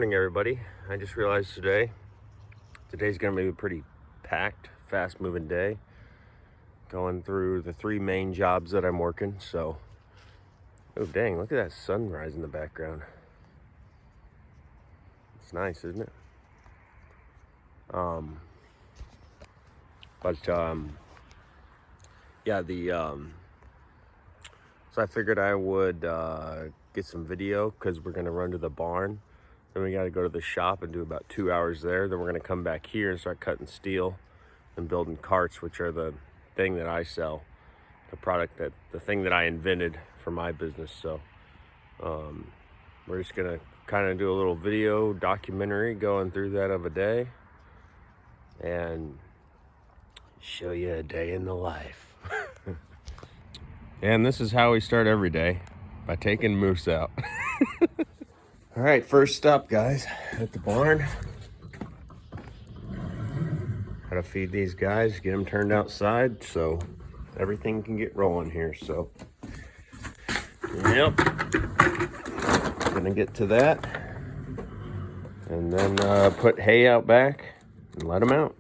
morning, everybody. I just realized today's gonna be a pretty packed, fast-moving day. Going through the three main jobs that I'm working. So, oh dang, look at that sunrise in the background. It's nice, isn't it? Yeah, so I figured I would get some video because we're gonna run to the barn. Then we gotta go to the shop and do about 2 hours there. Then we're gonna come back here and start cutting steel and building carts, which are the thing that I sell, the thing that I invented for my business. So we're just gonna kind of do a little video documentary going through that of a day and show you a day in the life. And this is how we start every day, by taking moose out. All right, first stop, guys, at the barn. Gotta feed these guys, get them turned outside so everything can get rolling here. So, yep, gonna get to that and then put hay out back and let them out.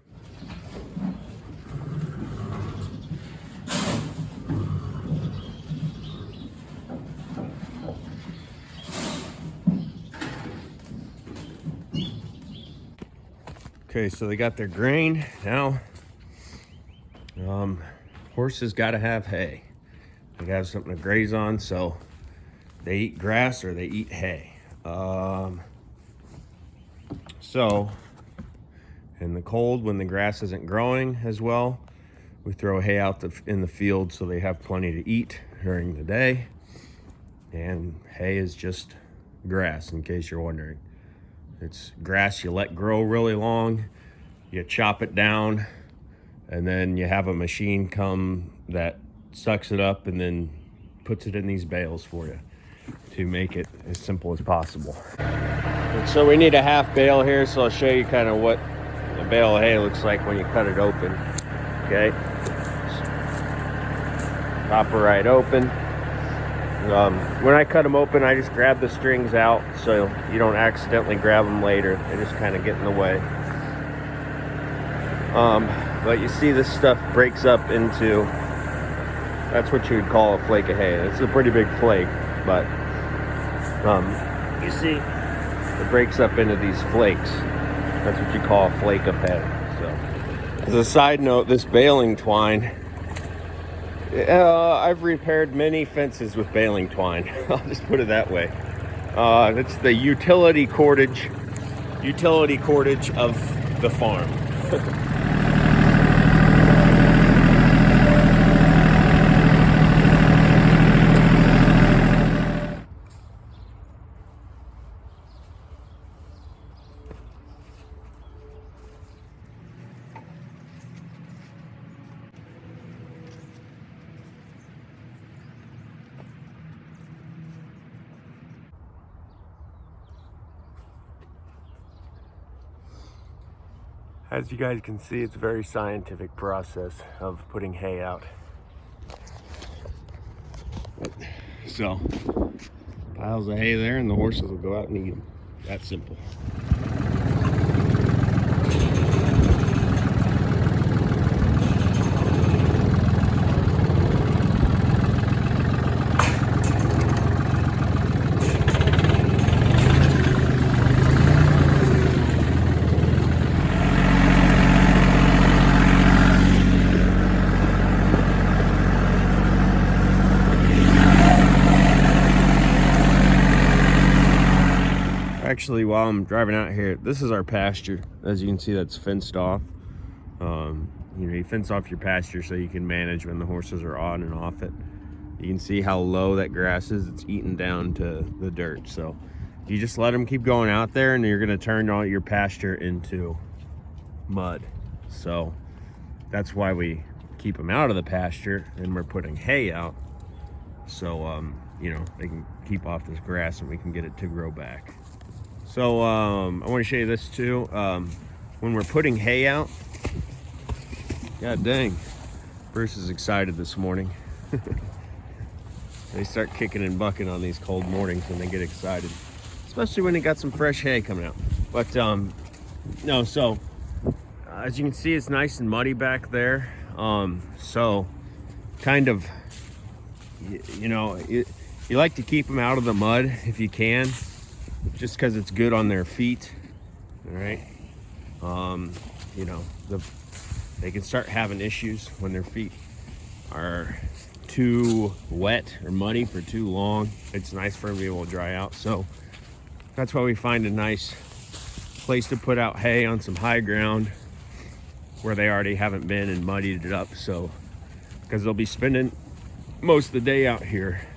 Okay, so they got their grain now. Horses gotta have hay. They gotta have something to graze on, so they eat grass or they eat hay. So in the cold, when the grass isn't growing as well, we throw hay out in the field so they have plenty to eat during the day. And hay is just grass, in case you're wondering. It's grass you let grow really long, you chop it down, and then you have a machine come that sucks it up and then puts it in these bales for you to make it as simple as possible. And so we need a half bale here, so I'll show you kind of what a bale of hay looks like when you cut it open. Okay, pop it right open. When I cut them open, I just grab the strings out so you don't accidentally grab them later. They just kind of get in the way. But you see this stuff breaks up into, that's what you would call a flake of hay. It's a pretty big flake, but you see it breaks up into these flakes. That's what you call a flake of hay. So, as a side note, this baling twine, I've repaired many fences with baling twine. I'll just put it that way. It's the utility cordage of the farm. As you guys can see, it's a very scientific process of putting hay out. So, piles of hay there and the horses will go out and eat them. That simple. Actually, while I'm driving out here, this is our pasture. As you can see, that's fenced off. You fence off your pasture so you can manage when the horses are on and off it. You can see how low that grass is. It's eaten down to the dirt. So you just let them keep going out there and you're gonna turn all your pasture into mud. So that's why we keep them out of the pasture and we're putting hay out. So, they can keep off this grass and we can get it to grow back. So I want to show you this too. When we're putting hay out, god dang, Bruce is excited this morning. They start kicking and bucking on these cold mornings when they get excited. especially when you got some fresh hay coming out. But no, so as you can see, it's nice and muddy back there. So kind of, you know, you like to keep them out of the mud if you can, just because it's good on their feet. All right. You know, they can start having issues when their feet are too wet or muddy for too long. It's nice for them to be able to dry out. So that's why we find a nice place to put out hay on some high ground where they already haven't been and muddied it up. So, because they'll be spending most of the day out here.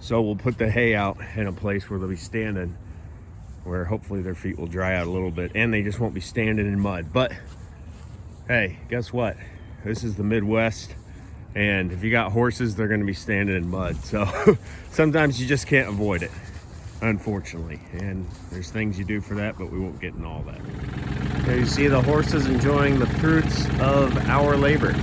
So we'll put the hay out in a place where they'll be standing, where hopefully their feet will dry out a little bit and they just won't be standing in mud. But hey, guess what? This is the Midwest, and if you got horses, they're going to be standing in mud. So sometimes you just can't avoid it, unfortunately. And there's things you do for that, but we won't get into all that. There you see the horses enjoying the fruits of our labor.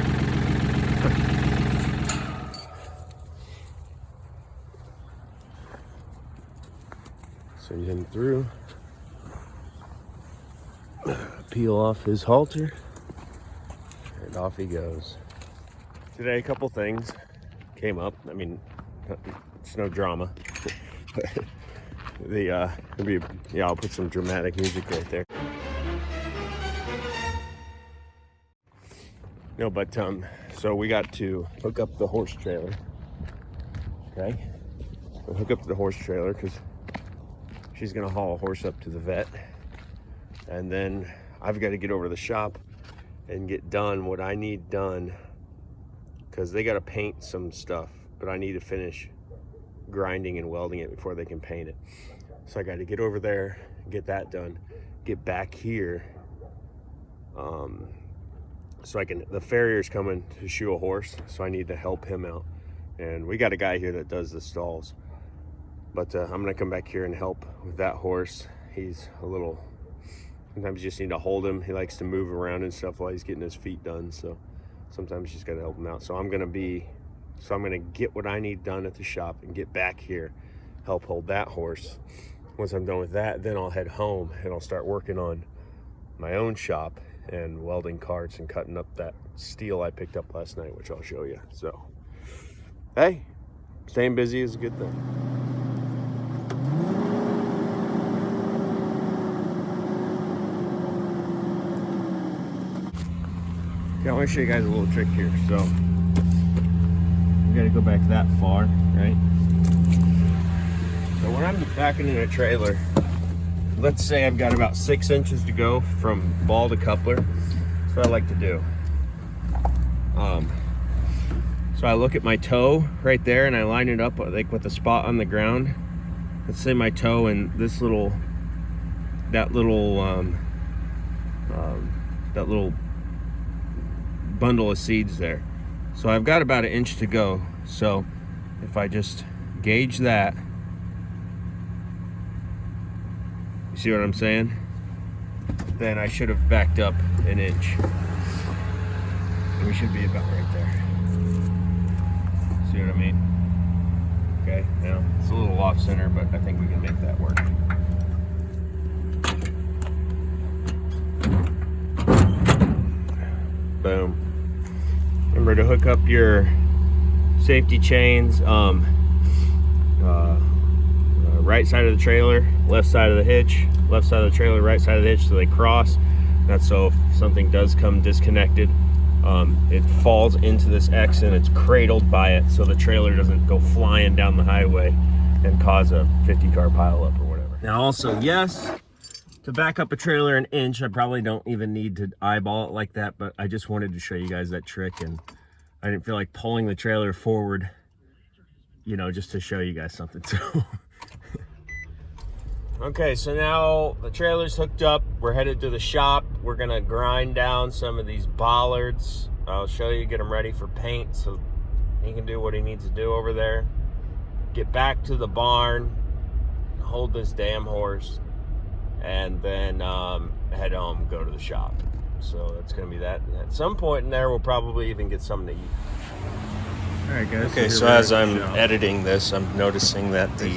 Send him through. Peel off his halter, and off he goes. Today, a couple things came up. I mean, it's no drama. I'll put some dramatic music right there. No, but so we got to hook up the horse trailer. Okay, we'll hook up the horse trailer because she's gonna haul a horse up to the vet, and then I've got to get over to the shop and get done what I need done, because they got to paint some stuff, but I need to finish grinding and welding it before they can paint it. So I got to get over there, get that done, get back here. So the farrier's coming to shoe a horse, so I need to help him out. And we got a guy here that does the stalls. But I'm gonna come back here and help with that horse. He's a little, sometimes you just need to hold him. He likes to move around and stuff while he's getting his feet done. So sometimes you just gotta help him out. So I'm gonna get what I need done at the shop and get back here, help hold that horse. Once I'm done with that, then I'll head home and I'll start working on my own shop and welding carts and cutting up that steel I picked up last night, which I'll show you. So, hey, staying busy is a good thing. Okay, I want to show you guys a little trick here. So, we got to go back that far, right? So when I'm backing in a trailer, let's say I've got about 6 inches to go from ball to coupler. That's what I like to do. So I look at my toe right there and I line it up like with a spot on the ground. Let's say my toe and that little bundle of seeds there. So I've got about 1 inch to go. So if I just gauge that, you see what I'm saying? Then I should have backed up 1 inch. And we should be about right there. See what I mean? Okay, now it's a little off center, but I think we can make that work. Boom. Remember to hook up your safety chains, right side of the trailer, left side of the hitch, left side of the trailer, right side of the hitch, so they cross. That's so if something does come disconnected, it falls into this X and it's cradled by it, so the trailer doesn't go flying down the highway and cause a 50-car pileup or whatever. Now also, yes, to back up a trailer 1 inch, I probably don't even need to eyeball it like that, but I just wanted to show you guys that trick, and I didn't feel like pulling the trailer forward, you know, just to show you guys something. So okay, so now the trailer's hooked up. We're headed to the shop. We're gonna grind down some of these bollards. I'll show you, get them ready for paint so he can do what he needs to do over there. Get back to the barn, hold this damn horse, and then head home, go to the shop. So that's gonna be that. And at some point in there, we'll probably even get something to eat. All right, guys. Okay, so as I'm editing this, I'm noticing that the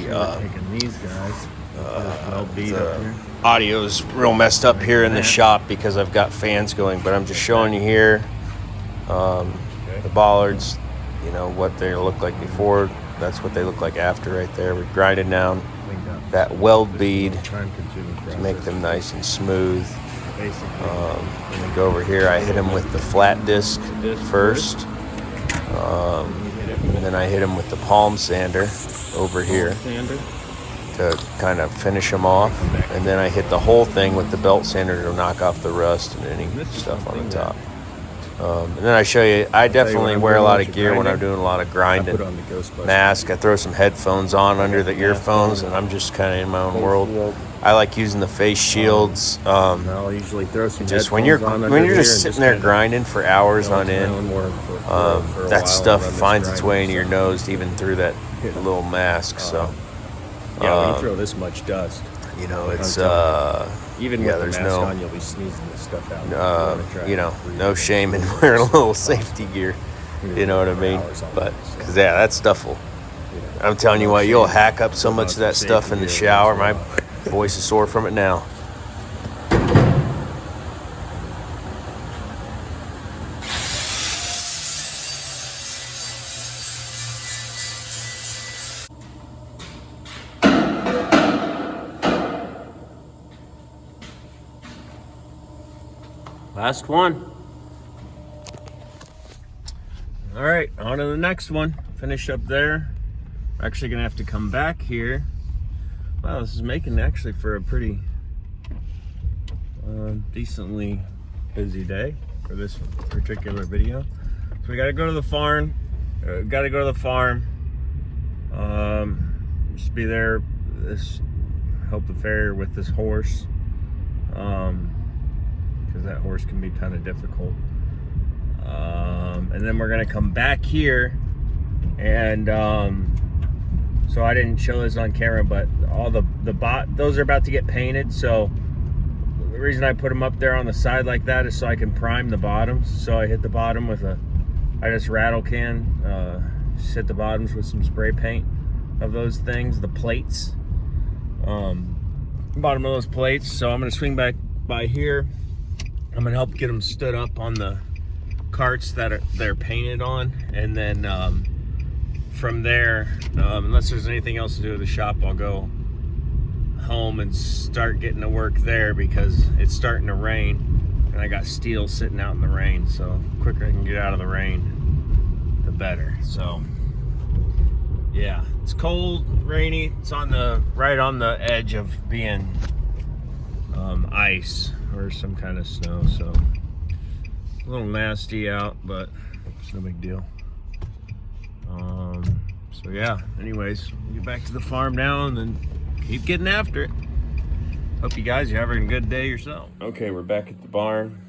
taking these guys. Well beat up the here. audio is real messed up here in the shop because I've got fans going, but I'm just showing you here the bollards, you know, what they look like before. That's what they look like after right there. We're grinding down that weld bead to make them nice and smooth. And then go over here, I hit them with the flat disc first. And then I hit them with the palm sander over here to kind of finish them off. And then I hit the whole thing with the belt sander to knock off the rust and any stuff on the top. And then I show you, I definitely wear a lot of gear when I'm doing a lot of grinding. Mask, I throw some headphones on under the earphones, and I'm just kind of in my own world. I like using the face shields. I'll usually throw some just when you're just sitting there grinding for hours on end, that stuff finds its way into your nose, even through that little mask. So yeah, when you throw this much dust, you know, it's even with the mask on, you'll be sneezing this stuff out. You know, no shame in wearing a little safety gear. You know what I mean? But because yeah, that stuff will. I'm telling you what, you'll hack up so much of that stuff in the shower. My voice is sore from it now. Last one. All right, on to the next one. Finish up there. We're actually gonna have to come back here. Wow, this is making actually for a pretty decently busy day for this particular video. So we gotta go to the farm. Just be there. Help the farrier with this horse. Because that horse can be kind of difficult. And then we're gonna come back here, and so I didn't show this on camera, but all those are about to get painted. So the reason I put them up there on the side like that is so I can prime the bottoms. So I hit the bottom with I just rattle can, just hit the bottoms with some spray paint of those things, the plates, bottom of those plates. So I'm gonna swing back by here. I'm gonna help get them stood up on the carts that they're painted on, and then from there, unless there's anything else to do with the shop, I'll go home and start getting to work there because it's starting to rain, and I got steel sitting out in the rain. So the quicker I can get out of the rain, the better. So yeah, it's cold, rainy. It's right on the edge of being ice or some kind of snow, so a little nasty out, but it's no big deal. So yeah, anyways, we'll get back to the farm now and then keep getting after it. Hope you guys are having a good day yourself. Okay, we're back at the barn.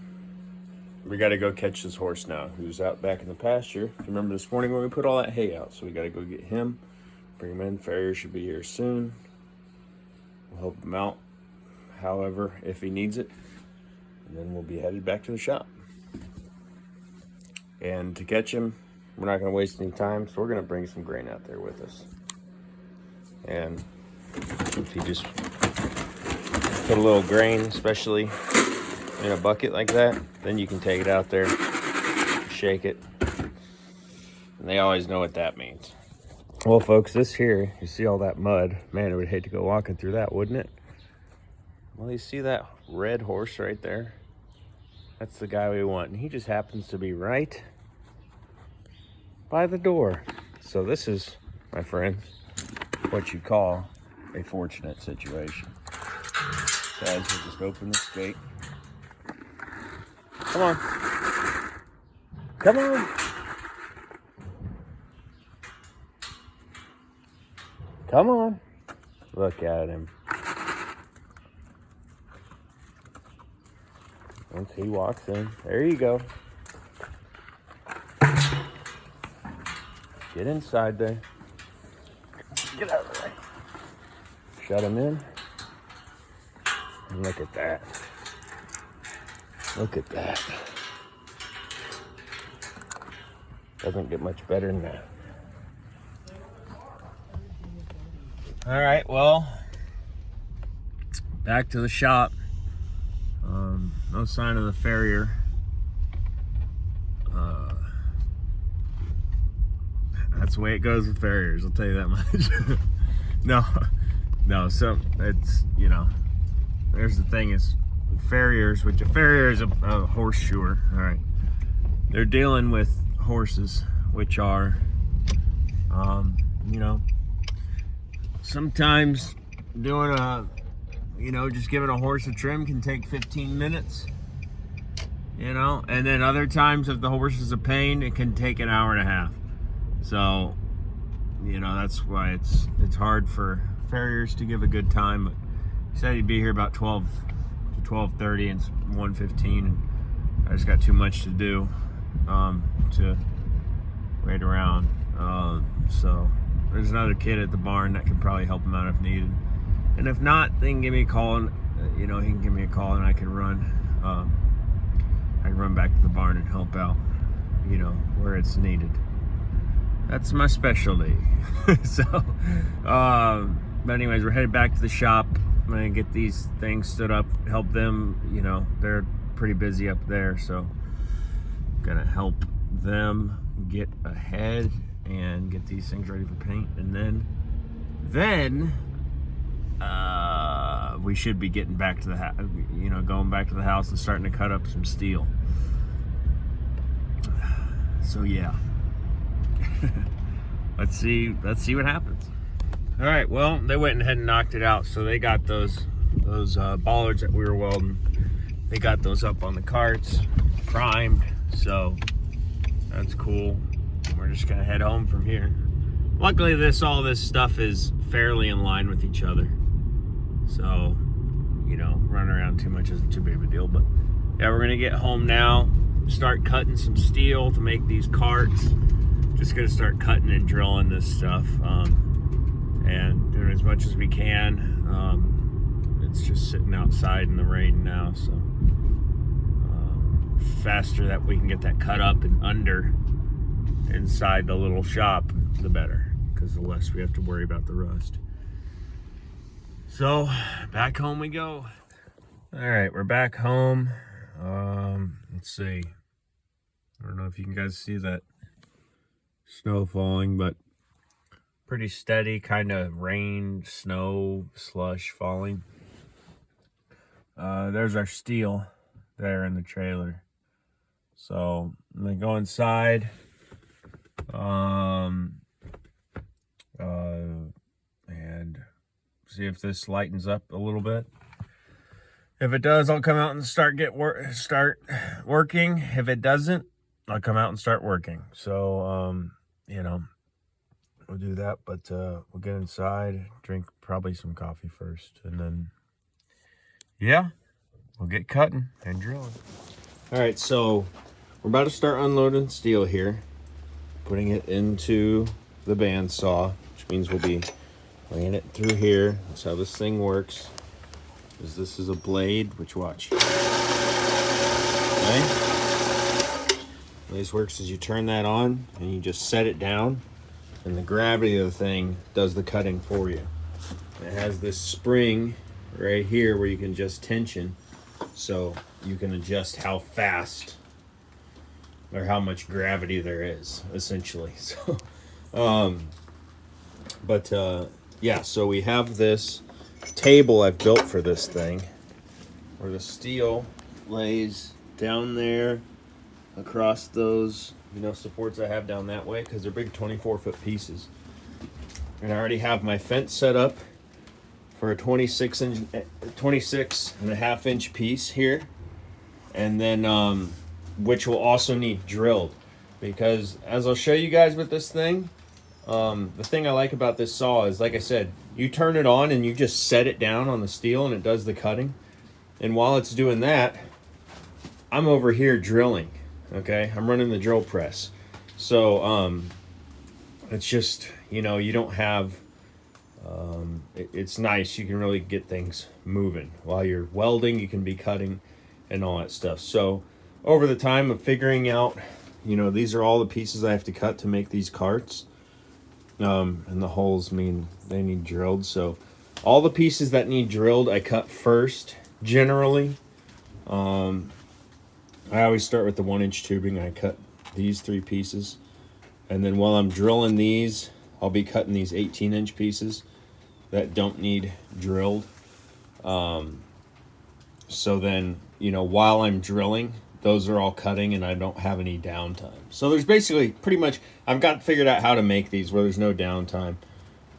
We got to go catch this horse now, who's out back in the pasture. If you remember this morning when we put all that hay out, so we got to go get him, bring him in. Farrier should be here soon. We'll help him out, however, if he needs it, and then we'll be headed back to the shop. And to catch him, we're not going to waste any time, so we're going to bring some grain out there with us. And if you just put a little grain, especially in a bucket like that, then you can take it out there, shake it, and they always know what that means. Well, folks, this here, you see all that mud. Man, I would hate to go walking through that, wouldn't it? Well, you see that red horse right there? That's the guy we want, and he just happens to be right by the door. So this is, my friends, what you call a fortunate situation. Guys, we'll just open this gate. Come on. Come on. Come on. Look at him. Once he walks in, there you go. Get inside there. Get out of the way. Shut him in. And look at that. Look at that. Doesn't get much better than that. All right, well, back to the shop. No sign of the farrier. That's the way it goes with farriers, I'll tell you that much. no, so it's, you know, there's the thing is farriers, which a farrier is a horseshoer, all right. They're dealing with horses, which are, you know, sometimes doing just giving a horse a trim can take 15 minutes, you know, and then other times if the horse is a pain, it can take an hour and a half. So, you know, that's why it's hard for farriers to give a good time. But he said he'd be here about 12 to 12:30, and it's 1:15, and I just got too much to do to wait around. So there's another kid at the barn that can probably help him out if needed, and if not, they can give me a call, and he can give me a call, and I can run back to the barn and help out, you know, where it's needed. That's my specialty. So, but anyways, we're headed back to the shop. I'm gonna get these things stood up, help them, you know, they're pretty busy up there, so gonna help them get ahead and get these things ready for paint, and then we should be getting back to the house, you know, going back to the house and starting to cut up some steel. So yeah. let's see what happens. All right, well, they went ahead and knocked it out, so they got those bollards that we were welding, they got those up on the carts, primed, so that's cool. We're just gonna head home from here. Luckily, all this stuff is fairly in line with each other, so, you know, running around too much isn't too big of a deal. But yeah, we're gonna get home now, start cutting some steel to make these carts. Just gonna start cutting and drilling this stuff, and doing as much as we can. It's just sitting outside in the rain now, so faster that we can get that cut up and under inside the little shop, the better, because the less we have to worry about the rust. So back home we go. All right, we're back home. Let's see, I don't know if you can guys see that snow falling, but pretty steady kind of rain, snow, slush falling. There's our steel there in the trailer. So I'm gonna go inside, and see if this lightens up a little bit. If it does, I'll come out and start working. If it doesn't, I'll come out and start working. So, you know, we'll do that, but we'll get inside, drink probably some coffee first, and then, yeah, we'll get cutting and drilling. All right, so we're about to start unloading steel here, putting it into the bandsaw, which means we'll be laying it through here. That's how this thing works. This is a blade, which watch. Okay. The way this works is you turn that on and you just set it down, and the gravity of the thing does the cutting for you. It has this spring right here where you can adjust tension, so you can adjust how fast or how much gravity there is, essentially. So, yeah, so we have this table I've built for this thing, where the steel lays down there across those, you know, supports I have down that way, because they're big 24-foot pieces. And I already have my fence set up for a 26 and a half inch piece here, and then which will also need drilled, because as I'll show you guys with this thing, the thing I like about this saw is, like I said, you turn it on and you just set it down on the steel and it does the cutting. And while it's doing that, I'm over here drilling, okay? I'm running the drill press. So it's just, you know, you don't have, it's nice. You can really get things moving. While you're welding, you can be cutting and all that stuff. So over the time of figuring out you know, these are all the pieces I have to cut to make these carts. And the holes mean they need drilled. So all the pieces that need drilled, I cut first, generally. I always start with the 1-inch tubing. I cut these 3 pieces. And then while I'm drilling these, I'll be cutting these 18-inch pieces that don't need drilled. So then, you know, while I'm drilling, those are all cutting and I don't have any downtime. So there's basically pretty much, I've got figured out how to make these where there's no downtime.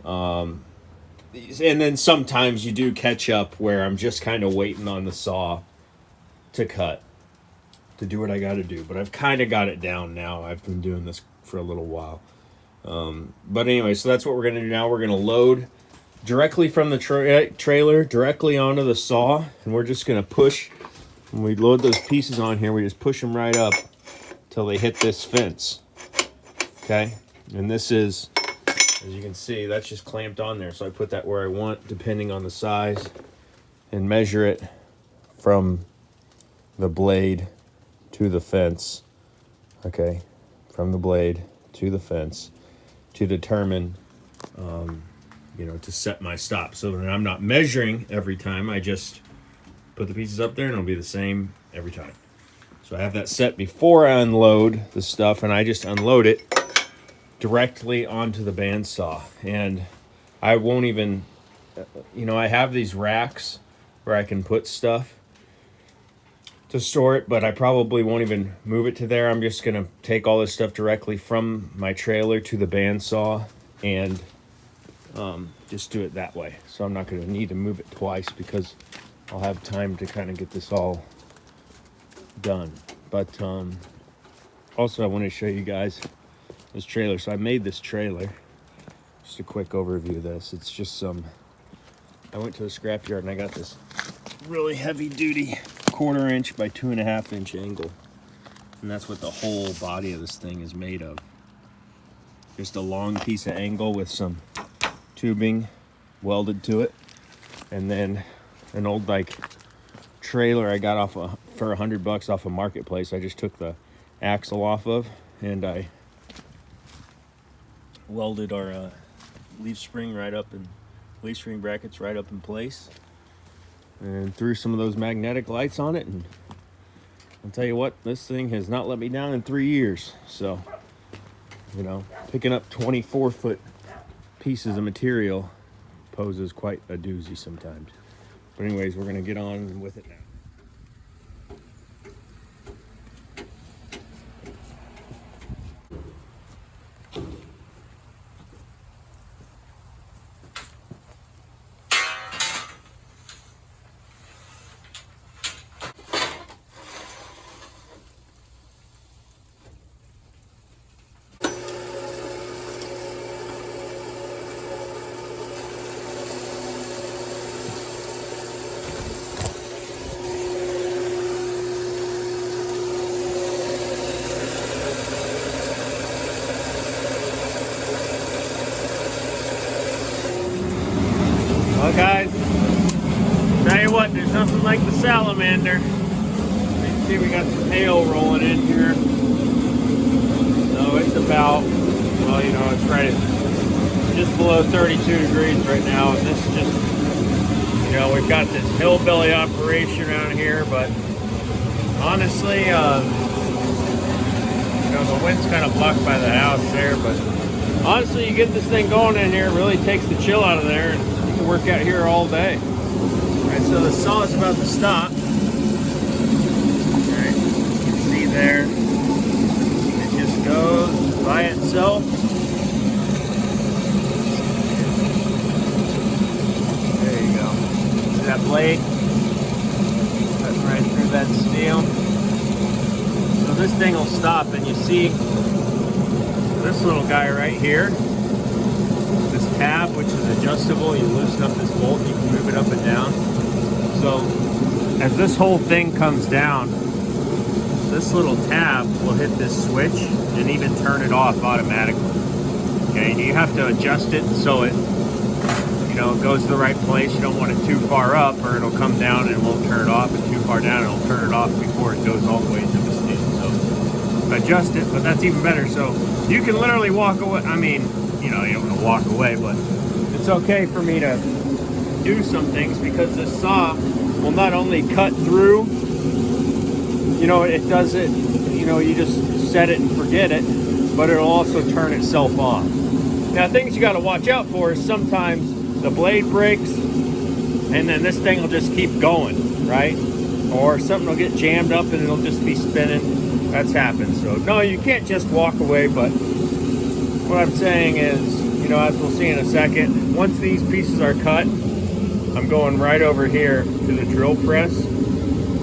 And then sometimes you do catch up where I'm just kind of waiting on the saw to cut, to do what I got to do. But I've kind of got it down now. I've been doing this for a little while. But anyway, so that's what we're going to do now. We're going to load directly from the trailer directly onto the saw, and we're just going to push. When we load those pieces on here, we just push them right up till they hit this fence. Okay, and this is, as you can see, that's just clamped on there. So I put that where I want, depending on the size, and measure it from the blade to the fence. Okay, from the blade to the fence to determine, you know, to set my stop. So that I'm not measuring every time. I just put the pieces up there and it'll be the same every time. So I have that set before I unload the stuff, and I just unload it directly onto the bandsaw. And I won't even, you know, I have these racks where I can put stuff to store it, but I probably won't even move it to there. I'm just gonna take all this stuff directly from my trailer to the bandsaw and just do it that way. So I'm not gonna need to move it twice because I'll have time to kind of get this all done. But also I want to show you guys this trailer. So I made this trailer. Just a quick overview of this. It's just I went to a scrapyard and I got this really heavy duty 1/4 inch by 2.5 inch angle. And that's what the whole body of this thing is made of. Just a long piece of angle with some tubing welded to it. And then an old like trailer I got for $100 off of Marketplace. I just took the axle off of and I welded our leaf spring brackets right up in place and threw some of those magnetic lights on it, and I'll tell you what, this thing has not let me down in 3 years. So, you know, picking up 24-foot pieces of material poses quite a doozy sometimes. But anyways, we're gonna get on with it now. Well, guys, tell you what, there's nothing like the salamander. You can see we got some hail rolling in here. So it's about, well, you know, it's right at just below 32 degrees right now. And this just, you know, we've got this hillbilly operation around here, but honestly, you know, the wind's kind of blocked by the house there, but honestly, you get this thing going in here, it really takes the chill out of there, and you can work out here all day. All right, so the saw is about to stop. All right, you can see there, it just goes by itself. There you go. See that blade? Cutting right through that steel. So this thing will stop, and you see this little guy right here, this tab, which is adjustable. You loosen up this bolt, you can move it up and down. So as this whole thing comes down, this little tab will hit this switch and even turn it off automatically. Okay, and you have to adjust it so it, you know, it goes to the right place. You don't want it too far up or it'll come down and it won't turn it off, and too far down it'll turn it off before it goes all the way into the steel. So adjust it, but that's even better. So you can literally walk away. I mean, you know, you don't want to walk away, but it's okay for me to do some things because this saw will not only cut through, you know, it does it, you know, you just set it and forget it, but it'll also turn itself off. Now, things you got to watch out for is sometimes the blade breaks and then this thing will just keep going, right? Or something will get jammed up and it'll just be spinning. That's happened. So no, you can't just walk away, but what I'm saying is, you know, as we'll see in a second, once these pieces are cut, I'm going right over here to the drill press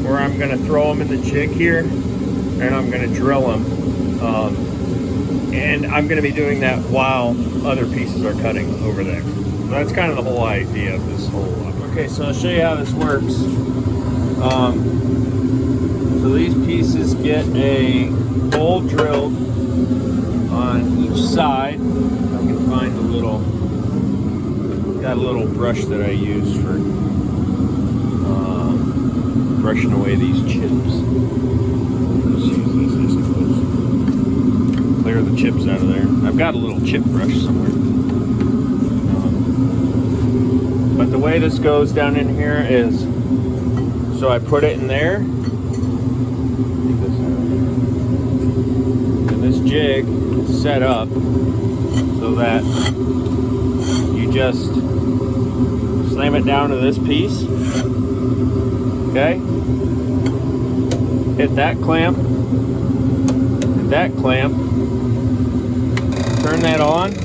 where I'm going to throw them in the jig here and I'm going to drill them. And I'm going to be doing that while other pieces are cutting over there. So that's kind of the whole idea of this whole. Okay, so I'll show you how this works. So these pieces get a hole drilled on each side. I can find a little, got a little brush that I use for brushing away these chips. Let's use this, I suppose. Clear the chips out of there. I've got a little chip brush somewhere. But the way this goes down in here is, so I put it in there, and this jig is set up so that you just slam it down to this piece, okay? Hit that clamp, turn that on, a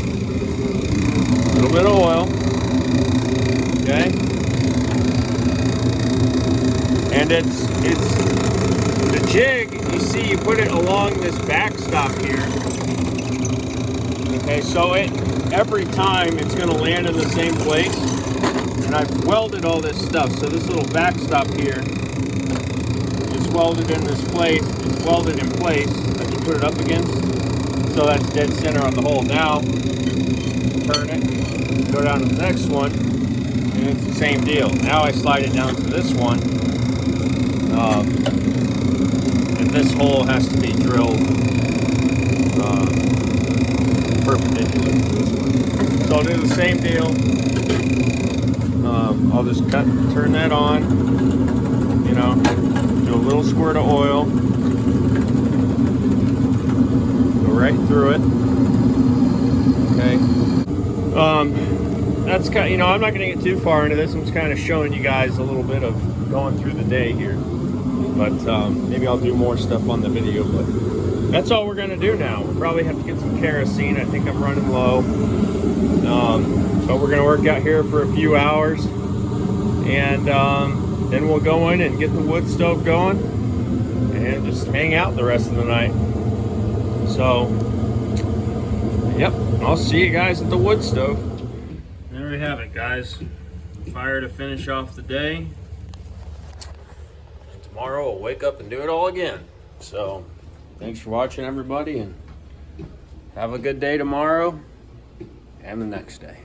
little bit of oil, okay? And it's the jig, you see, you put it along this backstop here. Okay, so every time it's gonna land in the same place. And I've welded all this stuff. So this little backstop here is welded in this place. It's welded in place that you put it up against. So that's dead center on the hole. Now, turn it, go down to the next one, and it's the same deal. Now I slide it down to this one. And this hole has to be drilled perpendicular to this one. So I'll do the same deal. I'll just turn that on, you know, do a little squirt of oil, go right through it, okay. That's kind of, you know, I'm not going to get too far into this. I'm just kind of showing you guys a little bit of going through the day here. But maybe I'll do more stuff on the video, but that's all we're going to do now. We'll probably have to get some kerosene. I think I'm running low. But we're going to work out here for a few hours. And then we'll go in and get the wood stove going and just hang out the rest of the night. So, yep, I'll see you guys at the wood stove. There we have it, guys. Fire to finish off the day. Tomorrow we'll wake up and do it all again. So thanks for watching, everybody, and have a good day tomorrow and the next day.